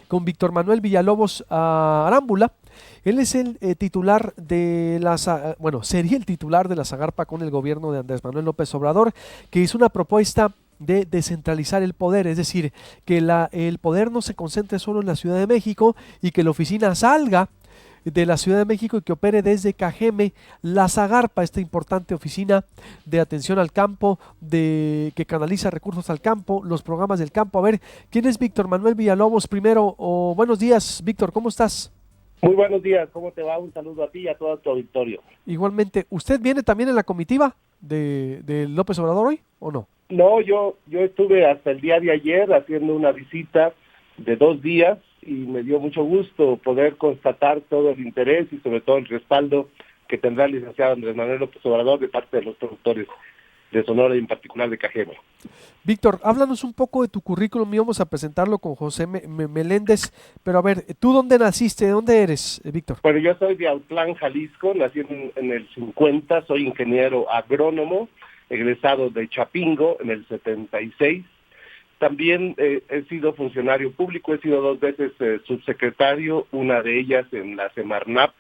con Víctor Manuel Villalobos Arámbula. Él es el titular de bueno, sería el titular de la Zagarpa con el gobierno de Andrés Manuel López Obrador, que hizo una propuesta de descentralizar el poder, es decir, que el poder no se concentre solo en la Ciudad de México y que la oficina salga de la Ciudad de México y que opere desde Cajeme, la Zagarpa, esta importante oficina de atención al campo, que canaliza recursos al campo, los programas del campo. A ver, ¿quién es Víctor Manuel Villalobos primero? Buenos días, Víctor, ¿cómo estás? Muy buenos días, ¿cómo te va? Un saludo a ti y a todo tu auditorio. Igualmente, ¿usted viene también en la comitiva de López Obrador hoy o no? No, yo estuve hasta el día de ayer haciendo una visita de 2 días y me dio mucho gusto poder constatar todo el interés y sobre todo el respaldo que tendrá el licenciado Andrés Manuel López Obrador de parte de los productores de Sonora y en particular de Cajeme. Víctor, háblanos un poco de tu currículum y vamos a presentarlo con José Meléndez, pero a ver, ¿tú dónde naciste? ¿De dónde eres, Víctor? Bueno, yo soy de Autlán, Jalisco, nací en el 50, soy ingeniero agrónomo, egresado de Chapingo en el 76. También he sido funcionario público, he sido 2 veces subsecretario, una de ellas en la Semarnap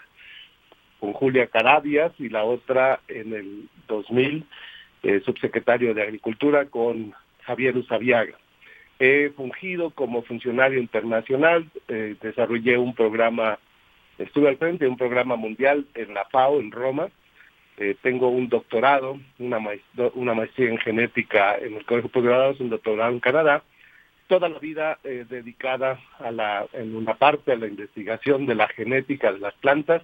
con Julia Carabias y la otra en el 2000, subsecretario de Agricultura con Javier Usabiaga. He fungido como funcionario internacional, desarrollé un programa, estuve al frente de un programa mundial en la FAO en Roma. Tengo un doctorado, una maestría en genética en el Colegio de Posgraduados, un doctorado en Canadá, toda la vida dedicada en una parte a la investigación de la genética de las plantas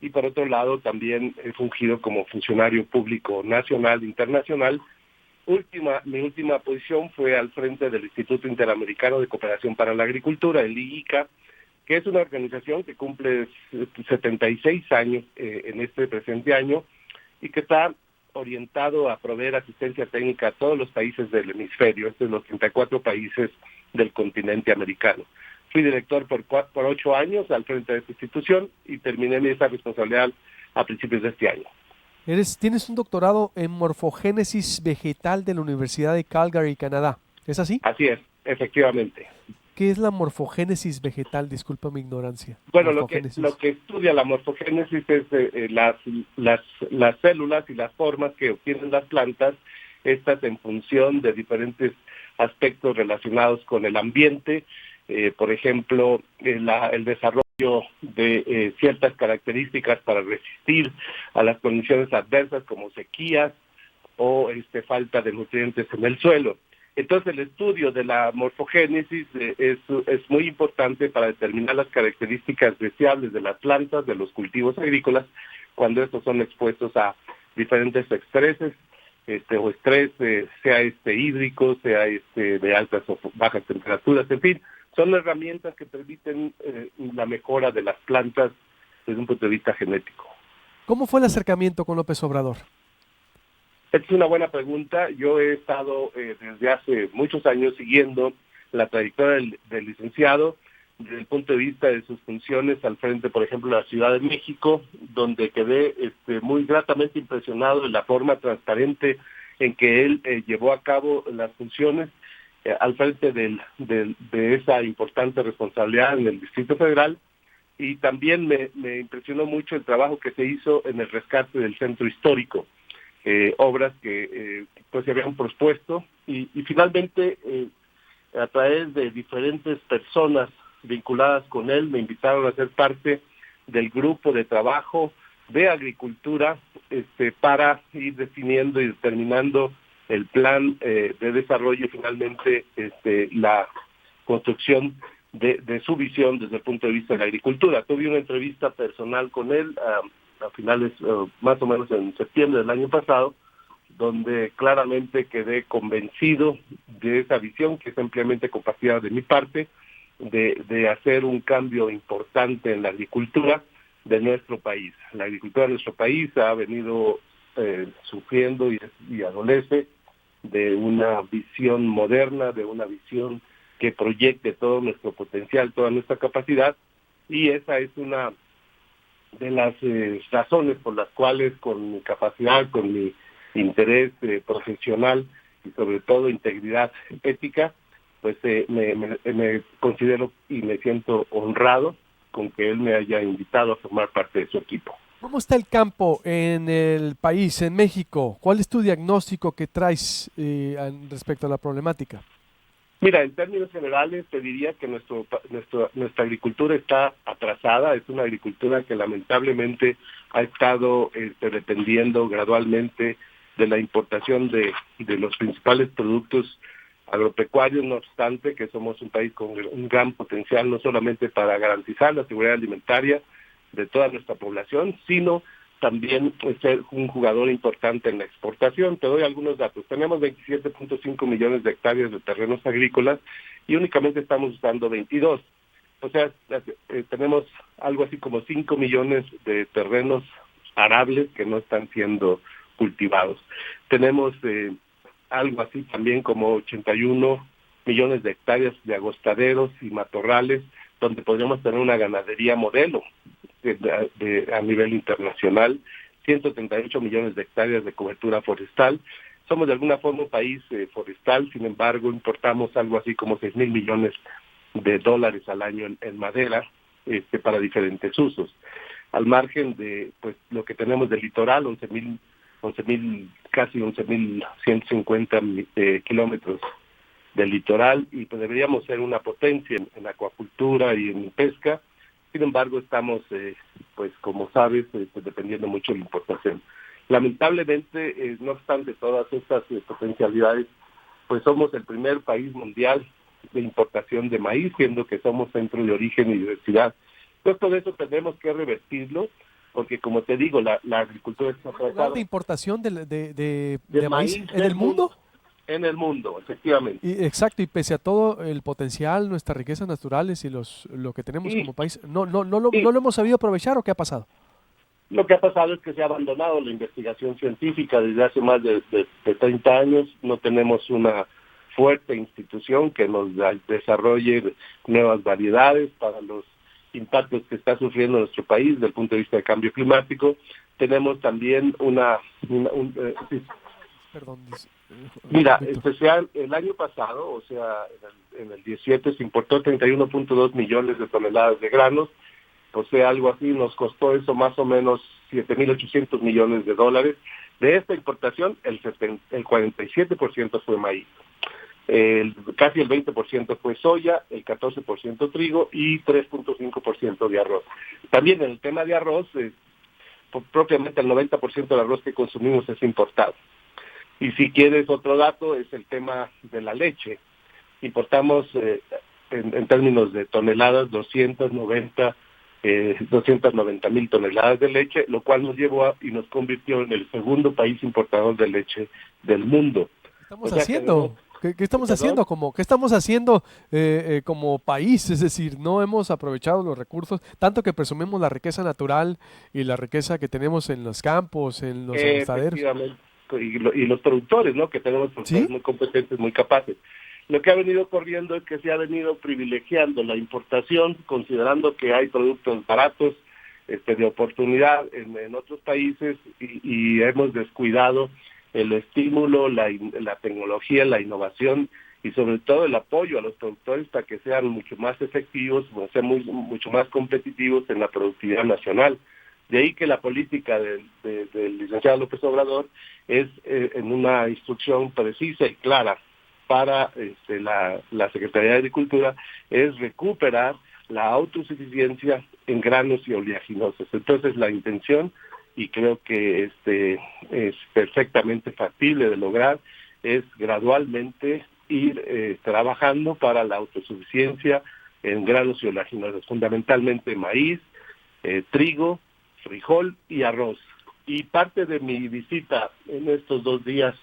y por otro lado también he fungido como funcionario público nacional e internacional. Mi última posición fue al frente del Instituto Interamericano de Cooperación para la Agricultura, el IICA, que es una organización que cumple 76 años en este presente año y que está orientado a proveer asistencia técnica a todos los países del hemisferio, estos son los 34 países del continente americano. Fui director por 8 años al frente de esta institución y terminé esa responsabilidad a principios de este año. Tienes un doctorado en morfogénesis vegetal de la Universidad de Calgary, Canadá. ¿Es así? Así es, efectivamente. ¿Qué es la morfogénesis vegetal? Disculpa mi ignorancia. Bueno, lo que estudia la morfogénesis es las células y las formas que obtienen las plantas, estas en función de diferentes aspectos relacionados con el ambiente, por ejemplo, el desarrollo de ciertas características para resistir a las condiciones adversas como sequías o falta de nutrientes en el suelo. Entonces el estudio de la morfogénesis es muy importante para determinar las características deseables de las plantas, de los cultivos agrícolas, cuando estos son expuestos a diferentes estreses, o estrés, sea hídrico, sea de altas o bajas temperaturas, en fin, son herramientas que permiten la mejora de las plantas desde un punto de vista genético. ¿Cómo fue el acercamiento con López Obrador? Esta es una buena pregunta. Yo he estado desde hace muchos años siguiendo la trayectoria del licenciado desde el punto de vista de sus funciones al frente, por ejemplo, de la Ciudad de México, donde quedé muy gratamente impresionado de la forma transparente en que él llevó a cabo las funciones al frente de esa importante responsabilidad en el Distrito Federal. Y también me impresionó mucho el trabajo que se hizo en el rescate del centro histórico. Obras que pues se habían propuesto y finalmente a través de diferentes personas vinculadas con él me invitaron a ser parte del grupo de trabajo de agricultura para ir definiendo y determinando el plan de desarrollo y finalmente la construcción de su visión desde el punto de vista de la agricultura. Tuve una entrevista personal con él a finales, más o menos en septiembre del año pasado, donde claramente quedé convencido de esa visión que es ampliamente compartida de mi parte, de hacer un cambio importante en la agricultura de nuestro país. La agricultura de nuestro país ha venido sufriendo y adolece de una visión moderna, de una visión que proyecte todo nuestro potencial, toda nuestra capacidad, y esa es una de las razones por las cuales con mi capacidad, con mi interés profesional y sobre todo integridad ética, pues me considero y me siento honrado con que él me haya invitado a formar parte de su equipo. ¿Cómo está el campo en el país, en México? ¿Cuál es tu diagnóstico que traes respecto a la problemática? Mira, en términos generales te diría que nuestra agricultura está atrasada, es una agricultura que lamentablemente ha estado dependiendo gradualmente de la importación de los principales productos agropecuarios, no obstante que somos un país con un gran potencial no solamente para garantizar la seguridad alimentaria de toda nuestra población, sino también ser un jugador importante en la exportación. Te doy algunos datos. Tenemos 27.5 millones de hectáreas de terrenos agrícolas y únicamente estamos usando 22. O sea, tenemos algo así como 5 millones de terrenos arables que no están siendo cultivados. Tenemos algo así también como 81 millones de hectáreas de agostaderos y matorrales, donde podríamos tener una ganadería modelo a nivel internacional, 138 millones de hectáreas de cobertura forestal. Somos de alguna forma un país forestal, sin embargo, importamos algo así como 6,000 millones de dólares al año en madera para diferentes usos. Al margen de pues lo que tenemos del litoral, 11,150 kilómetros del litoral, y pues deberíamos ser una potencia en acuacultura y en pesca. Sin embargo, estamos, pues como sabes, dependiendo mucho de la importación. Lamentablemente, no obstante todas estas potencialidades, pues somos el primer país mundial de importación de maíz, siendo que somos centro de origen y diversidad. Entonces, todo eso tenemos que revertirlo, porque como te digo, la agricultura está ¿Lugar de importación de maíz maíz en el mundo? En el mundo, efectivamente. Exacto, y pese a todo el potencial, nuestras riquezas naturales y lo que tenemos como país, ¿no lo hemos sabido aprovechar o qué ha pasado? Lo que ha pasado es que se ha abandonado la investigación científica desde hace más de 30 años. No tenemos una fuerte institución que nos desarrolle nuevas variedades para los impactos que está sufriendo nuestro país desde el punto de vista del cambio climático. Tenemos también Perdón. Mira, especial el año pasado, o sea, en el 17 se importó 31.2 millones de toneladas de granos, o sea, algo así, nos costó eso más o menos 7.800 millones de dólares. De esta importación, el 47% fue maíz, casi el 20% fue soya, el 14% trigo y 3.5% de arroz. También en el tema de arroz, propiamente el 90% del arroz que consumimos es importado. Y si quieres otro dato, es el tema de la leche. Importamos, en términos de toneladas, 290,000 toneladas de leche, lo cual nos llevó y nos convirtió en el segundo país importador de leche del mundo. ¿Qué estamos haciendo? ¿Qué estamos haciendo? ¿Qué estamos haciendo como país? Es decir, no hemos aprovechado los recursos, tanto que presumimos la riqueza natural y la riqueza que tenemos en los campos, en los agostaderos. Efectivamente. Y los productores, ¿no? Que tenemos productores muy competentes, muy capaces. Lo que ha venido ocurriendo es que se ha venido privilegiando la importación, considerando que hay productos baratos, de oportunidad en otros países, y hemos descuidado el estímulo, la tecnología, la innovación y sobre todo el apoyo a los productores para que sean mucho más efectivos, sean mucho más competitivos en la productividad nacional. De ahí que la política del licenciado López Obrador es en una instrucción precisa y clara para la Secretaría de Agricultura, es recuperar la autosuficiencia en granos y oleaginosos. Entonces la intención, y creo que es perfectamente factible de lograr, es gradualmente ir trabajando para la autosuficiencia en granos y oleaginosos, fundamentalmente maíz, trigo, frijol y arroz. Y parte de mi visita en estos 2 días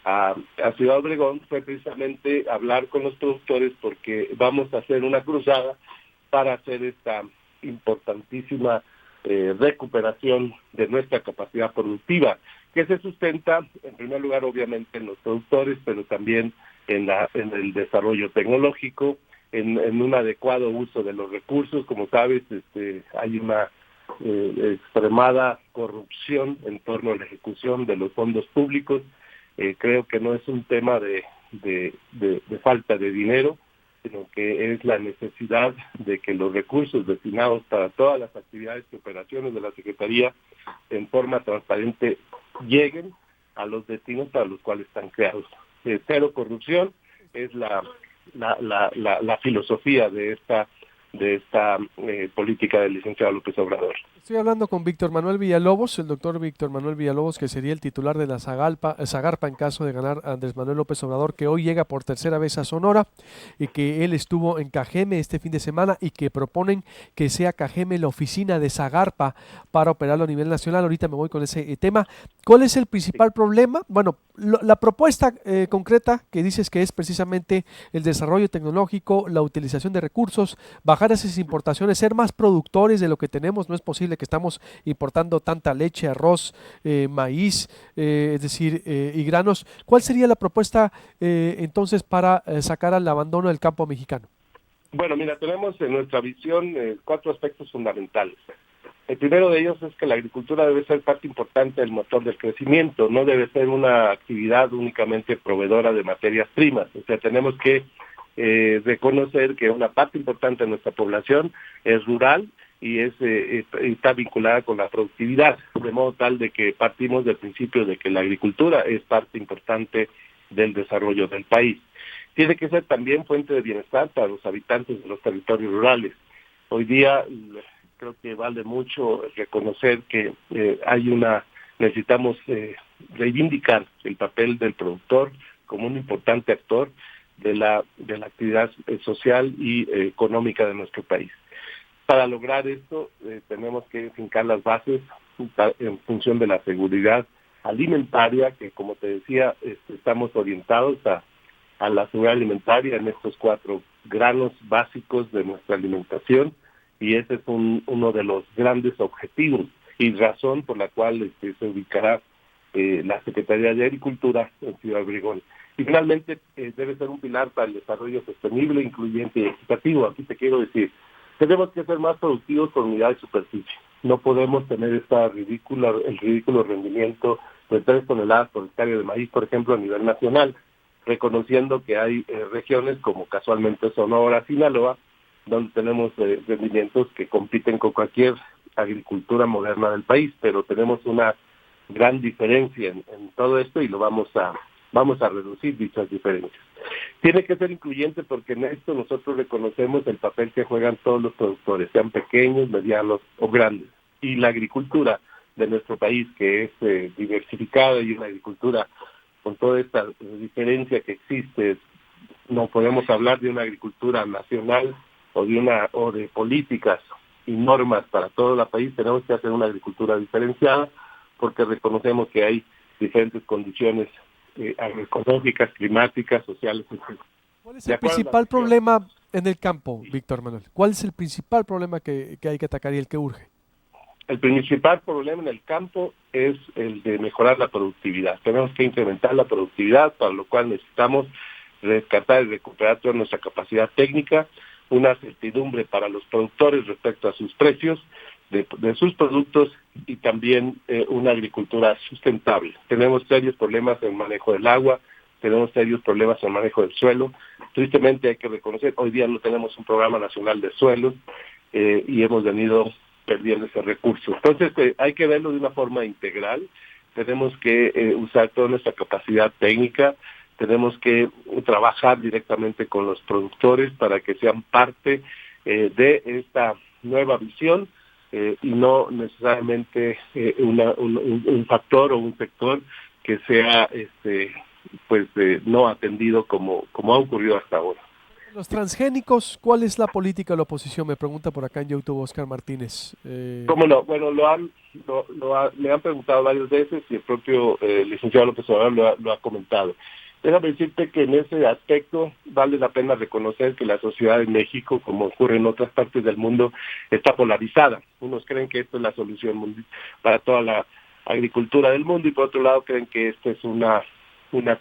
a Ciudad Obregón fue precisamente hablar con los productores, porque vamos a hacer una cruzada para hacer esta importantísima recuperación de nuestra capacidad productiva, que se sustenta en primer lugar obviamente en los productores, pero también en el desarrollo tecnológico, en un adecuado uso de los recursos. Como sabes, hay una extremada corrupción en torno a la ejecución de los fondos públicos. Creo que no es un tema de de falta de dinero, sino que es la necesidad de que los recursos destinados para todas las actividades y operaciones de la Secretaría en forma transparente lleguen a los destinos para los cuales están creados. Cero corrupción es la filosofía de esta política del licenciado López Obrador. Estoy hablando con Víctor Manuel Villalobos, el doctor Víctor Manuel Villalobos, que sería el titular de la Zagarpa en caso de ganar Andrés Manuel López Obrador, que hoy llega por tercera vez a Sonora y que él estuvo en Cajeme este fin de semana y que proponen que sea Cajeme la oficina de Zagarpa para operarlo a nivel nacional. Ahorita me voy con ese tema. ¿Cuál es el principal problema? Bueno, la propuesta concreta que dices que es precisamente el desarrollo tecnológico, la utilización de recursos, bajar esas importaciones, ser más productores de lo que tenemos. No es posible que estamos importando tanta leche, arroz, maíz, es decir, y granos. ¿Cuál sería la propuesta entonces para sacar al abandono del campo mexicano? Bueno, mira, tenemos en nuestra visión 4 aspectos fundamentales. El primero de ellos es que la agricultura debe ser parte importante del motor del crecimiento, no debe ser una actividad únicamente proveedora de materias primas. O sea, tenemos que reconocer que una parte importante de nuestra población es rural y está vinculada con la productividad, de modo tal de que partimos del principio de que la agricultura es parte importante del desarrollo del país. Tiene que ser también fuente de bienestar para los habitantes de los territorios rurales. Hoy día creo que vale mucho reconocer que necesitamos reivindicar el papel del productor como un importante actor de la actividad social y económica de nuestro país. Para lograr esto tenemos que fincar las bases en función de la seguridad alimentaria, que como te decía, estamos orientados a la seguridad alimentaria en estos 4 granos básicos de nuestra alimentación, y ese es uno de los grandes objetivos y razón por la cual se ubicará la Secretaría de Agricultura en Ciudad Obregón. Y finalmente debe ser un pilar para el desarrollo sostenible, incluyente y equitativo. Aquí te quiero decir, tenemos que ser más productivos por unidad de superficie. No podemos tener el ridículo rendimiento de 3 toneladas por hectárea de maíz, por ejemplo, a nivel nacional, reconociendo que hay regiones como casualmente Sonora, Sinaloa, donde tenemos rendimientos que compiten con cualquier agricultura moderna del país, pero tenemos una gran diferencia en todo esto y lo vamos a reducir dichas diferencias. Tiene que ser incluyente porque en esto nosotros reconocemos el papel que juegan todos los productores, sean pequeños, medianos o grandes. Y la agricultura de nuestro país, que es diversificada y una agricultura con toda esta diferencia que existe, no podemos hablar de una agricultura nacional o de políticas y normas para todo el país. Tenemos que hacer una agricultura diferenciada porque reconocemos que hay diferentes condiciones agroecológicas, climáticas, sociales, etc. ¿Cuál es el principal problema en el campo, Víctor Manuel? ¿Cuál es el principal problema que hay que atacar y el que urge? El principal problema en el campo es el de mejorar la productividad. Tenemos que incrementar la productividad, para lo cual necesitamos rescatar y recuperar toda nuestra capacidad técnica, una certidumbre para los productores respecto a sus precios de sus productos y también una agricultura sustentable. Tenemos serios problemas en el manejo del agua, tenemos serios problemas en el manejo del suelo. Tristemente hay que reconocer, hoy día no tenemos un programa nacional de suelos y hemos venido perdiendo ese recurso. Entonces hay que verlo de una forma integral. Tenemos que usar toda nuestra capacidad técnica, tenemos que trabajar directamente con los productores para que sean parte de esta nueva visión y no necesariamente un factor o un sector que sea no atendido como ha ocurrido hasta ahora. Los transgénicos, ¿cuál es la política de la oposición? Me pregunta por acá en YouTube Oscar Martínez. ¿Cómo no? Bueno, le han preguntado varias veces y el propio licenciado López Obrador lo ha comentado. Déjame decirte que en ese aspecto vale la pena reconocer que la sociedad de México, como ocurre en otras partes del mundo, está polarizada. Unos creen que esto es la solución para toda la agricultura del mundo y por otro lado creen que esta es una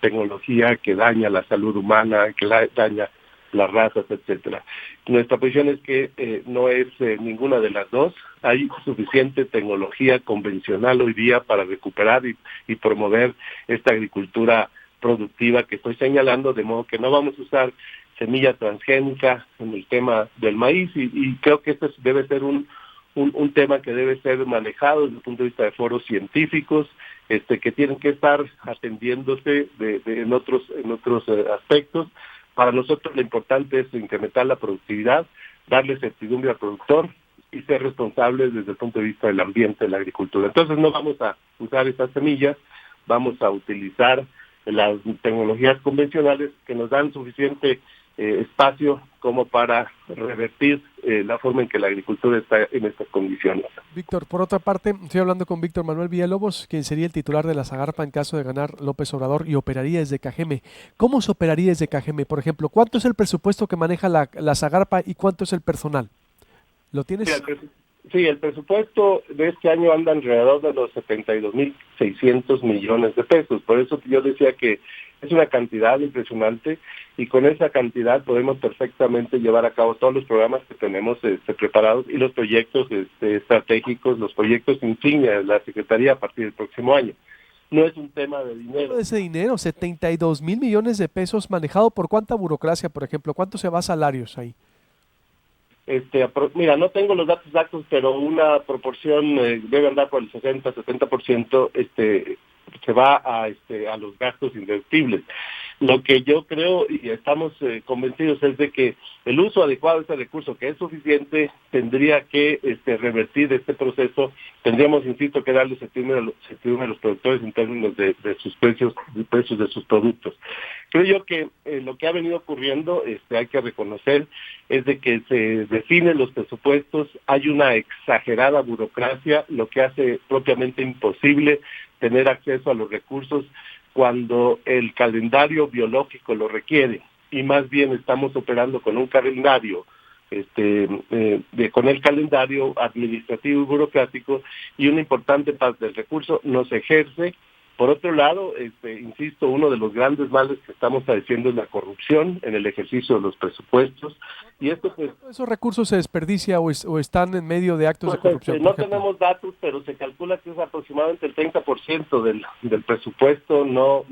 tecnología que daña la salud humana, que daña las razas, etcétera. Nuestra posición es que no es ninguna de las dos. Hay suficiente tecnología convencional hoy día para recuperar y promover esta agricultura productiva que estoy señalando, de modo que no vamos a usar semilla transgénica en el tema del maíz, y creo que este debe ser un tema que debe ser manejado desde el punto de vista de foros científicos, que tienen que estar atendiéndose en otros aspectos. Para nosotros lo importante es incrementar la productividad, darle certidumbre al productor y ser responsables desde el punto de vista del ambiente, de la agricultura. Entonces no vamos a usar estas semillas, vamos a utilizar las tecnologías convencionales que nos dan suficiente espacio como para revertir la forma en que la agricultura está en estas condiciones. Víctor, por otra parte, estoy hablando con Víctor Manuel Villalobos, quien sería el titular de la Zagarpa en caso de ganar López Obrador y operaría desde Cajeme. ¿Cómo se operaría desde Cajeme? Por ejemplo, ¿cuánto es el presupuesto que maneja la Zagarpa y cuánto es el personal? ¿Lo tienes? Sí, el presupuesto de este año anda alrededor de los 72.600 millones de pesos. Por eso yo decía que es una cantidad impresionante, y con esa cantidad podemos perfectamente llevar a cabo todos los programas que tenemos preparados y los proyectos estratégicos, los proyectos insignia de la Secretaría a partir del próximo año. No es un tema de dinero. Ese dinero, 72.000 millones de pesos, manejado por cuánta burocracia, por ejemplo, ¿cuánto se va a salarios ahí? Mira, no tengo los datos exactos, pero una proporción debe andar por el 60-70%, se va a los gastos indeductibles. Lo que yo creo y estamos convencidos es de que el uso adecuado de este recurso, que es suficiente, tendría que revertir este proceso. Tendríamos, insisto, que darle certidumbre a los productores en términos de sus precios de sus productos. Creo yo que lo que ha venido ocurriendo, hay que reconocer, es de que se definen los presupuestos, hay una exagerada burocracia, lo que hace propiamente imposible tener acceso a los recursos cuando el calendario biológico lo requiere, y más bien estamos operando con un calendario, con el calendario administrativo y burocrático, y una importante parte del recurso no se ejerce. Por otro lado, insisto, uno de los grandes males que estamos padeciendo es la corrupción en el ejercicio de los presupuestos, y esto pues... ¿Esos recursos se desperdicia o están en medio de actos de corrupción? No tenemos datos, pero se calcula que es aproximadamente el 30% del presupuesto no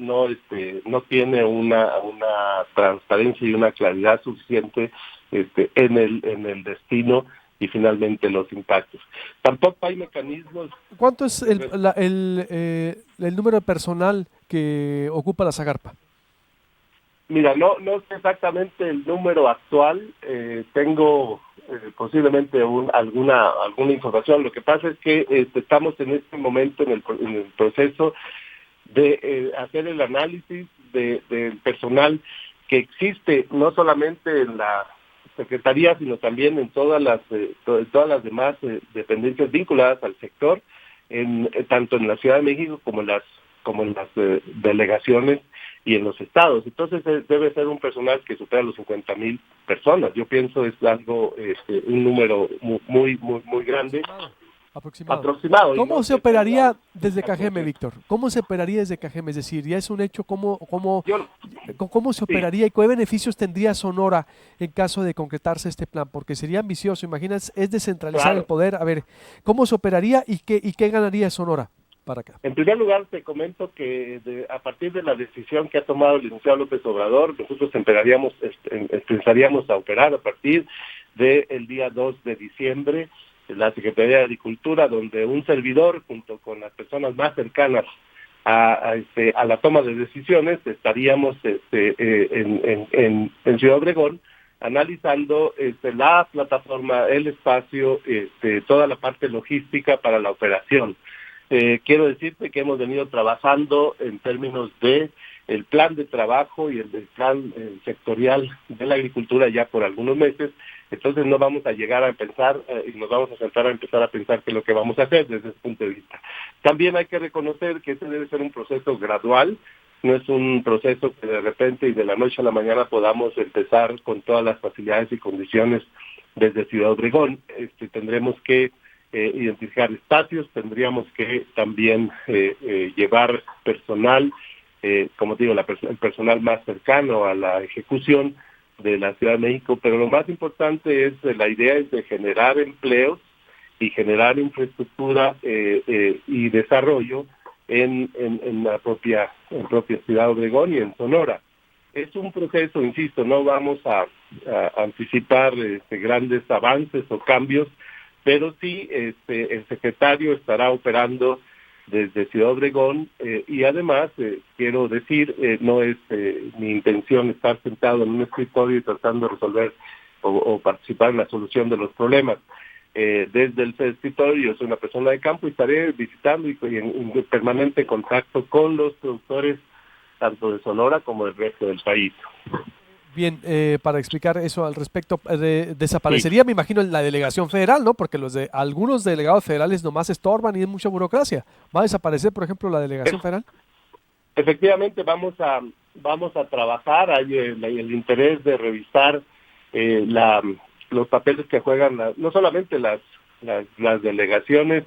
tiene una transparencia y una claridad suficiente en el destino y finalmente los impactos. Tampoco hay mecanismos. ¿Cuánto es el número de personal que ocupa la Zagarpa? Mira, no sé exactamente el número actual, tengo posiblemente alguna información. Lo que pasa es que estamos en este momento en el proceso de hacer el análisis del personal que existe, no solamente en la Secretaría, sino también en todas las demás dependencias vinculadas al sector, tanto en la Ciudad de México como en las delegaciones y en los estados. Entonces debe ser un personal que supera los 50,000 personas. Yo pienso es algo, un número muy grande. Aproximado. ¿Cómo se operaría desde Cajeme, Víctor? ¿Cómo se operaría desde Cajeme? Es decir, ya es un hecho, ¿cómo se operaría y qué beneficios tendría Sonora en caso de concretarse este plan? Porque sería ambicioso, imaginas, es descentralizar el poder. A ver, ¿cómo se operaría y qué ganaría Sonora para acá? En primer lugar, te comento que a partir de la decisión que ha tomado el licenciado López Obrador, nosotros empezaríamos a operar a partir del día 2 de diciembre, la Secretaría de Agricultura, donde un servidor, junto con las personas más cercanas a la toma de decisiones, estaríamos en Ciudad Obregón, analizando la plataforma, el espacio, toda la parte logística para la operación. Quiero decirte que hemos venido trabajando en términos de el plan de trabajo y el plan sectorial de la agricultura ya por algunos meses. Entonces no vamos a llegar a pensar y nos vamos a sentar a empezar a pensar qué es lo que vamos a hacer desde ese punto de vista. También hay que reconocer que este debe ser un proceso gradual, no es un proceso que de repente y de la noche a la mañana podamos empezar con todas las facilidades y condiciones desde Ciudad Obregón. Tendremos que identificar espacios, tendríamos que también llevar personal, como te digo, el personal más cercano a la ejecución de la Ciudad de México, pero lo más importante es, la idea es de generar empleos y generar infraestructura y desarrollo en la propia Ciudad Obregón y en Sonora. Es un proceso, insisto, no vamos a anticipar grandes avances o cambios, pero sí el secretario estará operando desde Ciudad Obregón y además quiero decir, no es mi intención estar sentado en un escritorio y tratando de resolver o participar en la solución de los problemas. Desde el escritorio yo soy una persona de campo y estaré visitando y en permanente contacto con los productores tanto de Sonora como del resto del país. Bien, para explicar eso al respecto, desaparecería, me imagino, la delegación federal, ¿no? Porque algunos delegados federales nomás estorban y hay mucha burocracia. ¿Va a desaparecer, por ejemplo, la delegación federal? Efectivamente, vamos a trabajar, hay el interés de revisar los papeles que juegan no solamente las delegaciones,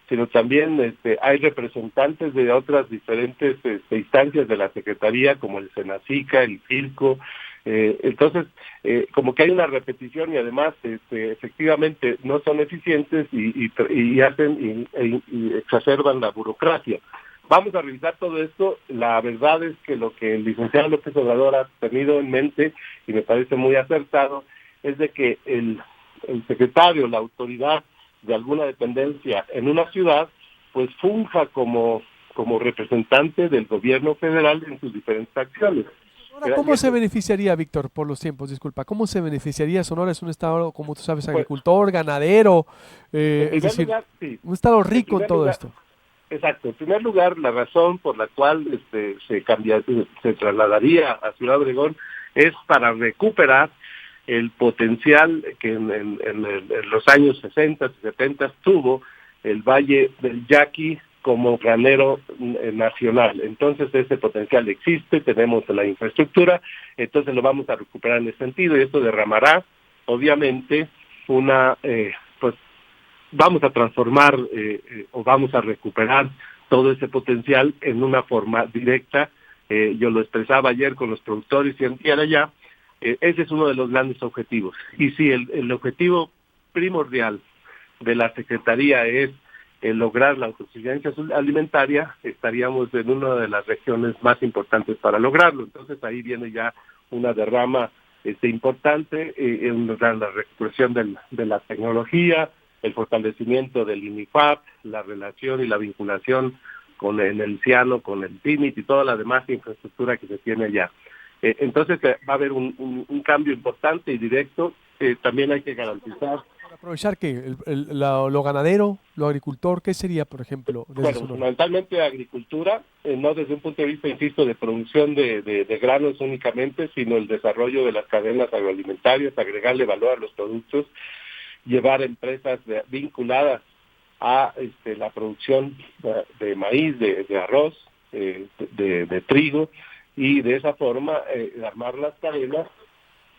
sino también hay representantes de otras diferentes instancias de la Secretaría, como el Senacica, el Circo. Entonces, como que hay una repetición y además efectivamente no son eficientes y hacen y exacerban la burocracia. Vamos a revisar todo esto. La verdad es que lo que el licenciado López Obrador ha tenido en mente, y me parece muy acertado, es de que el secretario, la autoridad de alguna dependencia en una ciudad, pues funja como representante del gobierno federal en sus diferentes acciones. Ahora, ¿cómo se beneficiaría, Víctor, por los tiempos? Disculpa, ¿cómo se beneficiaría? Sonora es un estado, como tú sabes, agricultor, ganadero, es decir, lugar, sí. Un estado rico en todo esto. Exacto. En primer lugar, la razón por la cual se trasladaría a Ciudad Obregón es para recuperar el potencial que en los años 60 y 70 tuvo el Valle del Yaqui como granero nacional. Entonces ese potencial existe, tenemos la infraestructura, entonces lo vamos a recuperar en ese sentido y esto derramará, obviamente, pues vamos a transformar o vamos a recuperar todo ese potencial en una forma directa. Yo lo expresaba ayer con los productores y antier allá. Ese es uno de los grandes objetivos. Y si el objetivo primordial de la Secretaría es lograr la autosuficiencia alimentaria, estaríamos en una de las regiones más importantes para lograrlo. Entonces ahí viene ya una derrama importante, la recuperación de la tecnología, el fortalecimiento del INIFAP, la relación y la vinculación con el CIANO, con el PIMIT y toda la demás infraestructura que se tiene allá. Entonces va a haber un cambio importante y directo. También hay que garantizar. Para aprovechar que lo ganadero, lo agricultor, ¿qué sería, por ejemplo? Fundamentalmente agricultura, no desde un punto de vista, insisto, de producción de granos únicamente, sino el desarrollo de las cadenas agroalimentarias, agregarle valor a los productos, llevar empresas vinculadas a la producción de maíz, de arroz, de trigo, y de esa forma armar las cadenas,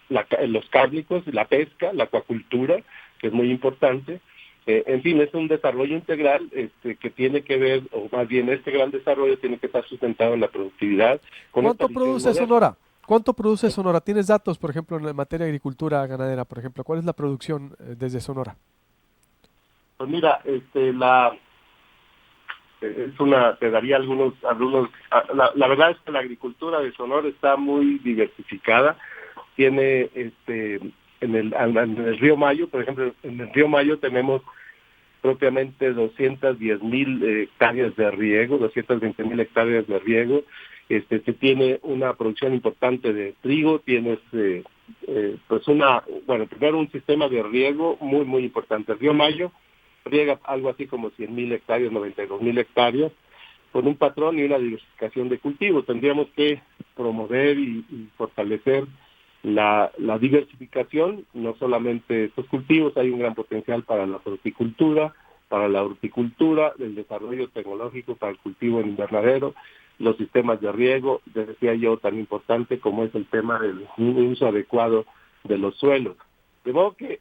los cárnicos, la pesca, la acuacultura, que es muy importante. En fin, es un desarrollo integral que tiene que ver, o más bien este gran desarrollo tiene que estar sustentado en la productividad. ¿Cuánto produce Sonora? ¿Cuánto produce Sonora? ¿Tienes datos, por ejemplo, en materia de agricultura ganadera, por ejemplo? ¿Cuál es la producción desde Sonora? Pues mira, te daría algunos. La verdad es que la agricultura de Sonora está muy diversificada. Tiene en el río Mayo, por ejemplo, en el río Mayo tenemos propiamente 210,000 hectáreas de riego, 220,000 hectáreas de riego. Se tiene una producción importante de trigo, tienes primero un sistema de riego muy, muy importante. El río Mayo riega algo así como 100,000 hectáreas, 92,000 hectáreas, con un patrón y una diversificación de cultivos. Tendríamos que promover y fortalecer la diversificación, no solamente estos cultivos, hay un gran potencial para la horticultura, el desarrollo tecnológico para el cultivo en invernadero, los sistemas de riego, decía yo, tan importante como es el tema del uso adecuado de los suelos. De modo que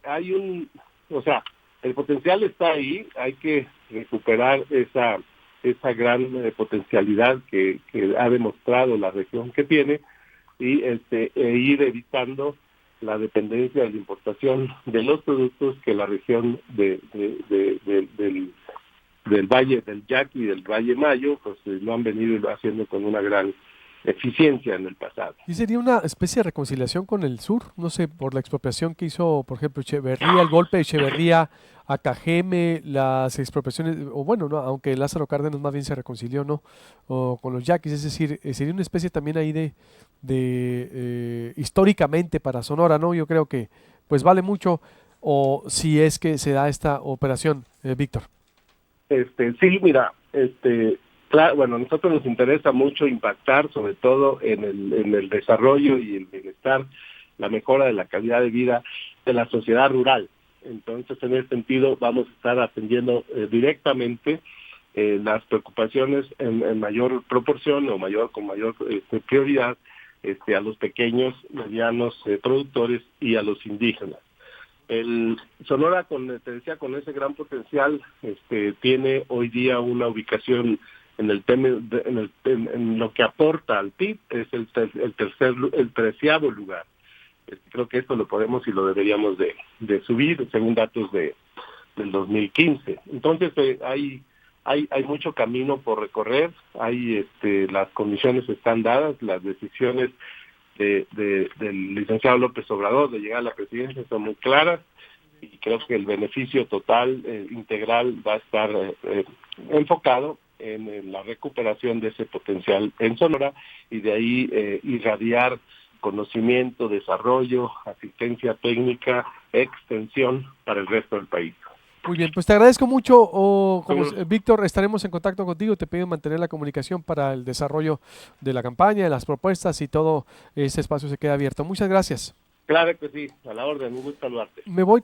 el potencial está ahí, hay que recuperar esa gran potencialidad que ha demostrado la región que tiene y ir evitando la dependencia de la importación de los productos que la región del Valle del Yaqui y del Valle Mayo, pues lo han venido haciendo con una gran eficiencia en el pasado. ¿Y sería una especie de reconciliación con el sur? No sé, por la expropiación que hizo, por ejemplo, Echeverría, el golpe de Echeverría a Cajeme, las expropiaciones, o bueno, no, aunque Lázaro Cárdenas más bien se reconcilió, ¿no? O con los yaquis, es decir, sería una especie también ahí de históricamente para Sonora, ¿no? Yo creo que pues vale mucho, o si es que se da esta operación, Víctor. Sí, mira, claro, bueno, a nosotros nos interesa mucho impactar, sobre todo en el desarrollo y el bienestar, la mejora de la calidad de vida de la sociedad rural. Entonces, en ese sentido, vamos a estar atendiendo directamente las preocupaciones en mayor proporción o con mayor prioridad a los pequeños, medianos productores y a los indígenas. El Sonora, te decía, con ese gran potencial, tiene hoy día una ubicación en el tema, en lo que aporta al PIB, es el 13º lugar. Creo que esto lo podemos y lo deberíamos de subir, según datos del 2015. Entonces hay mucho camino por recorrer, las condiciones están dadas, las decisiones del licenciado López Obrador de llegar a la presidencia son muy claras y creo que el beneficio total, integral, va a estar enfocado en la recuperación de ese potencial en Sonora y de ahí irradiar conocimiento, desarrollo, asistencia técnica, extensión para el resto del país. Muy bien, pues te agradezco mucho, Víctor, estaremos en contacto contigo, te pido mantener la comunicación para el desarrollo de la campaña, de las propuestas y todo ese espacio se queda abierto. Muchas gracias. Claro que sí, a la orden, un gusto saludarte. Me voy